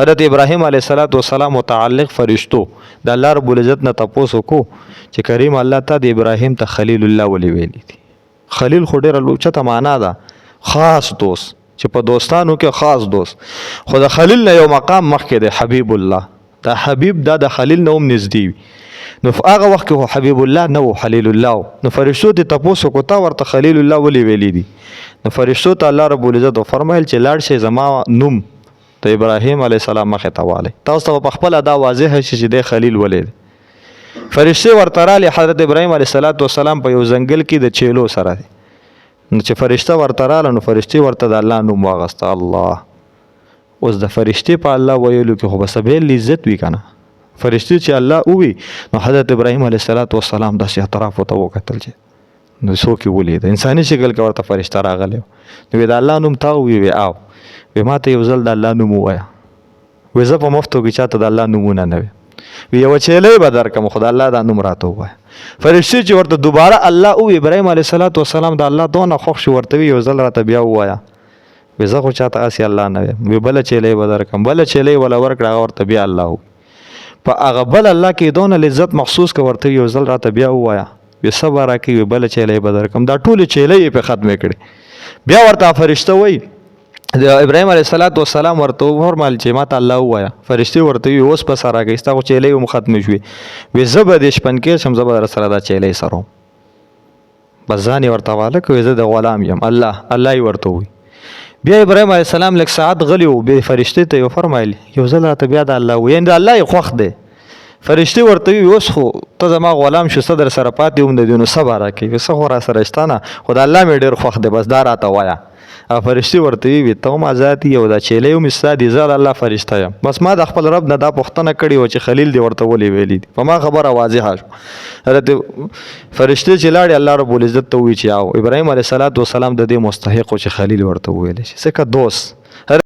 حضرت ابراهیم علیه السلام متعلق فرشتو د الله رب العزت نه تاسو کو چې کریم الله ته د ابراهیم ته خلیل الله ولي ویلی دي. خلیل خو ډیره لوچته معنا ده، خاص دوست چې په دوستانو کې خاص دوست. خو د خلیل نه یو مقام مخکې دی، حبیب الله. دا حبیب دا د خلیل نه هم نږدې وي. نو په هغه وخت کې حبیب الله نه و، خلیل الله. نو فرشتو ته تاسو کو تا ورته خلیل الله ولي ویلی دي. نو فرشتو ته الله رب العزت فرمایل چې لاړ شي زما نوم ته ابراهیم علیه السلام مخه ته والی. تاسو ته په خپل دا واضح شي چې د خلیل ولید. فرشته ورته رالی حضرت ابراهیم علیه السلام په یو ځنګل کې د چیلو سره دی. نو چې فرشته ورته رااله نو فرشته ورته د الله نوم واغسته. الله اوس د فرشته په الله ویلو کې خو به سبیل عزت وی کنه. فرشته چې الله وی نو حضرت ابراهیم علیه السلام د اعتراف ته وکتل چې نو څوک ولید انساني شکل کې ورته فرشته راغله. نو د الله نوم تا وی او وی ما ته یو ځل د الله نوم وایا. وی زه په مفتو کې چاته د الله نومونه نه وي. وی یو چیلې به درکم خو د الله دا نوم راته وایا. فرشتي چې ورته دوباره الله او ابراهیم علیه السلام د الله دونه خوښ شو ورته یو ځل راته بیا وایا. وی زه خو چاته اسی الله نه وي بل چیلې به درکم بل چیلې ولا ورکړه ورته بیا الله په هغه بل الله کې دونه لذت محسوس کو ورته یو ځل راته بیا وایا. وی صبر راکې بل چیلې به درکم دا ټول چیلې په ختمه کړي. بیا ورته فرشته وای د ابراهیم علیه السلام ورته فرمایل چې ما ته الله وایا. فرشتي ورته وی اوس په سره کې ستا چیلې هم ختم شوي. وی زبر د شپن کې سم زبر سره دا چیلې سره بزانی ورته واله کوي زه د غلام یم الله یې ورته وی. بیا ابراهیم علیه السلام لک ساعت غلی و به فرشتي ته یو فرمایل یو ځل راته بیا د الله وی اند الله یې خوښ دی. فرشتي ورته وی اوس خو ته زما غلام شو صدر سره پاتې هم د دینو صبر راکې وسه خو را سره شتانه خدای الله مې ډیر خوښ دی بس دا راته وایا. فرشتي ورته وی ته ما ذاتی یو دا چیلې او مستادي زال الله فرشته یم بس ما د خپل رب نه دا پوښتنه کړې و چې خلیل دی ورته ولي ویلی په ما خبره واضحه شو. حضرت فرشتي چې لاړ الله رب العزت ته وی چې او ابراهیم علیه السلام د دې مستحق او چې خلیل ورته ویل شي څنګه دوست